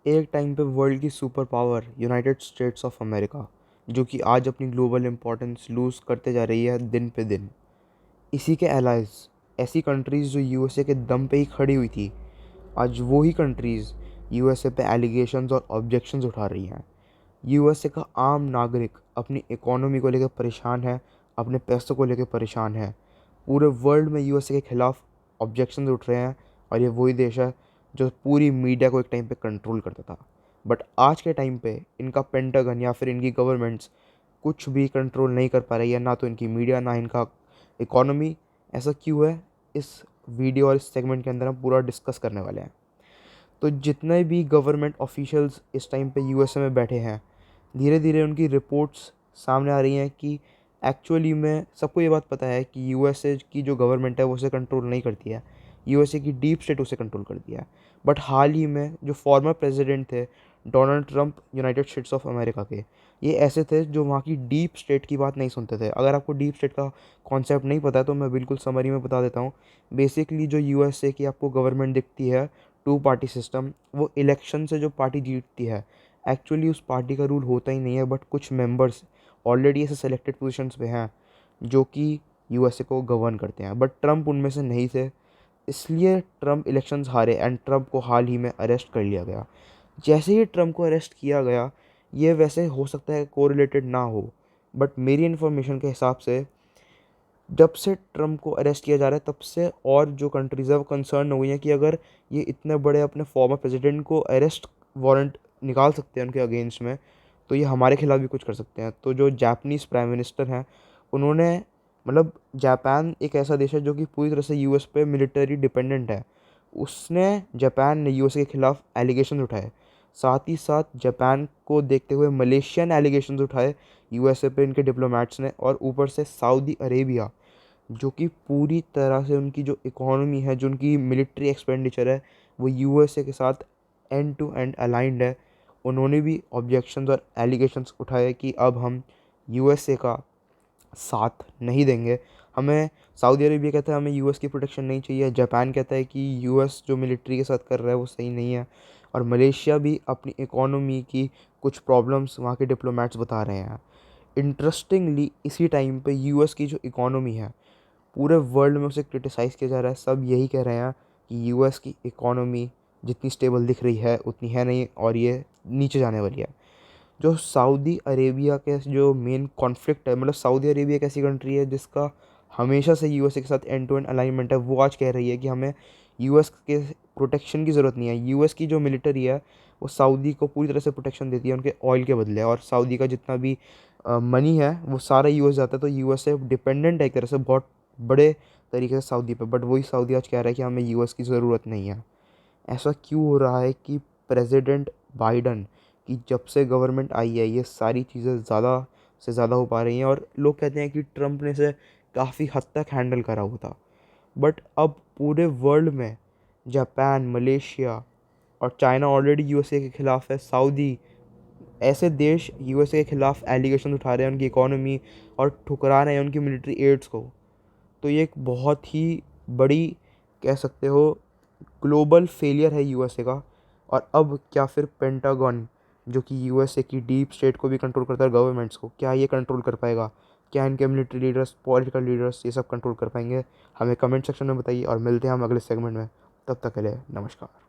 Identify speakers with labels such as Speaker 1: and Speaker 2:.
Speaker 1: एक टाइम पे वर्ल्ड की super power United states of America, जो कि आज अपनी ग्लोबल इम्पोर्टेंस लूज़ करते जा रही है दिन पे दिन। इसी के एलाइज, ऐसी कंट्रीज़ जो यूएसए के दम पे ही खड़ी हुई थी, आज वो ही कंट्रीज़ यूएसए पे एलिगेशंस और ऑब्जेक्शंस उठा रही हैं। यूएसए का आम नागरिक अपनी इकोनॉमी को लेकर परेशान है, अपने पैसों को लेकर परेशान है। पूरे वर्ल्ड में यूएसए के खिलाफ ऑब्जेक्शंस उठ रहे हैं, और ये वही देश है जो पूरी मीडिया को एक टाइम पे कंट्रोल करता था। बट आज के टाइम पे इनका पेंटागन या फिर इनकी गवर्नमेंट्स कुछ भी कंट्रोल नहीं कर पा रही है, ना तो इनकी मीडिया ना इनका इकोनॉमी। ऐसा क्यों है, इस वीडियो और इस सेगमेंट के अंदर हम पूरा डिस्कस करने वाले हैं। तो जितने भी गवर्नमेंट ऑफिशियल्स इस टाइम पे यूएसए में बैठे हैं, धीरे धीरे उनकी रिपोर्ट्स सामने आ रही हैं कि एक्चुअली में सबको ये बात पता है कि यूएसए की जो गवर्नमेंट है वो उसे कंट्रोल नहीं करती है। यूएसए की डीप स्टेट उसे कंट्रोल करती है। बट हाल ही में जो फॉर्मर प्रेसिडेंट थे, Donald Trump, United states of America के, ये ऐसे थे जो वहाँ की डीप स्टेट की बात नहीं सुनते थे। अगर आपको डीप स्टेट का कॉन्सेप्ट नहीं पता है तो मैं बिल्कुल समरी में बता देता हूँ। बेसिकली जो यूएसए की आपको गवर्नमेंट दिखती है, टू पार्टी सिस्टम, वो इलेक्शन से जो पार्टी जीतती है, एक्चुअली उस पार्टी का रूल होता ही नहीं है, बट कुछ मेंबर्स ऑलरेडी ऐसे सेलेक्टेड पोजीशंस पे हैं जो कि यूएसए को गवर्न करते हैं। बट ट्रंप उनमें से नहीं थे, इसलिए ट्रंप इलेक्शंस हारे एंड ट्रंप को हाल ही में अरेस्ट कर लिया गया। जैसे ही ट्रंप को अरेस्ट किया गया, ये वैसे हो सकता है कोरिलेटेड ना हो, बट मेरी इन्फॉर्मेशन के हिसाब से जब से ट्रम्प को अरेस्ट किया जा रहा है तब से और जो कंट्रीज़ है वो कंसर्न हो गई हैं कि अगर ये इतने बड़े अपने फॉर्मर प्रेसिडेंट को अरेस्ट वारंट निकाल सकते हैं उनके अगेंस्ट में, तो ये हमारे खिलाफ भी कुछ कर सकते हैं। तो जो जापानीज़ प्राइम मिनिस्टर हैं, उन्होंने, मतलब जापान एक ऐसा देश है जो कि पूरी तरह से यूएस पे मिलिटरी डिपेंडेंट है, उसने, जापान ने यूएस के खिलाफ एलिगेशन उठाए। साथ ही साथ जापान को देखते हुए मलेशियन एलिगेशंस उठाए यूएसए पे इनके डिप्लोमेट्स ने, और ऊपर से सऊदी अरेबिया, जो कि पूरी तरह से उनकी जो इकोनॉमी है, जो उनकी मिलिट्री एक्सपेंडिचर है, वो यूएसए के साथ एंड टू एंड अलाइंड है, उन्होंने भी ऑब्जेक्शंस और एलिगेशंस उठाए कि अब हम यूएसए का साथ नहीं देंगे। हमें, सऊदी अरेबिया कहता है हमें यूएस की प्रोटेक्शन नहीं चाहिए, जापान कहता है कि यूएस जो मिलिट्री के साथ कर रहा है वो सही नहीं है, और मलेशिया भी अपनी इकोनॉमी की कुछ प्रॉब्लम्स वहाँ के डिप्लोमेट्स बता रहे हैं। इंटरेस्टिंगली इसी टाइम पे यूएस की जो इकोनॉमी है, पूरे वर्ल्ड में उसे क्रिटिसाइज़ किया जा रहा है। सब यही कह रहे हैं कि यूएस की इकोनॉमी जितनी स्टेबल दिख रही है उतनी है नहीं, और ये नीचे जाने वाली है। जो सऊदी अरेबिया के जो मेन कॉन्फ्लिक्ट है, मतलब सऊदी अरेबिया एक ऐसी कंट्री है जिसका हमेशा से यूएस के साथ एंड टू एंड अलाइनमेंट है, वो आज कह रही है कि हमें यूएस के प्रोटेक्शन की ज़रूरत नहीं है। यूएस की जो मिलिट्री है वो सऊदी को पूरी तरह से प्रोटेक्शन देती है उनके ऑयल के बदले, और सऊदी का जितना भी मनी है वो सारा यूएस जाता है। तो यूएस से डिपेंडेंट है एक तरह से बहुत बड़े तरीके से सऊदी पे। बट वही सऊदी आज कह रहा है कि हमें यूएस की ज़रूरत नहीं है। ऐसा क्यों हो रहा है कि प्रेसिडेंट बाइडन की जब से गवर्नमेंट आई है, ये सारी चीज़ें ज़्यादा से ज़्यादा हो पा रही हैं, और लोग कहते हैं कि ट्रंप ने इसे काफ़ी हद तक हैंडल करा हुआ था। बट अब पूरे वर्ल्ड में जापान, मलेशिया और चाइना ऑलरेडी यूएसए के खिलाफ है, सऊदी, ऐसे देश यूएसए के खिलाफ एलिगेशन उठा रहे हैं उनकी इकोनॉमी और ठुकरा रहे हैं उनकी मिलिट्री एड्स को। तो ये एक बहुत ही बड़ी, कह सकते हो, ग्लोबल फेलियर है यूएसए का। और अब क्या फिर पेंटागन, जो कि यूएसए की डीप स्टेट को भी कंट्रोल करता है, गवर्नमेंट्स को, क्या ये कंट्रोल कर पाएगा? क्या इनके मिलिट्री लीडर्स, पॉलिटिकल लीडर्स ये सब कंट्रोल कर पाएंगे? हमें कमेंट सेक्शन में बताइए, और मिलते हैं हम अगले सेगमेंट में। तब तक के लिए नमस्कार।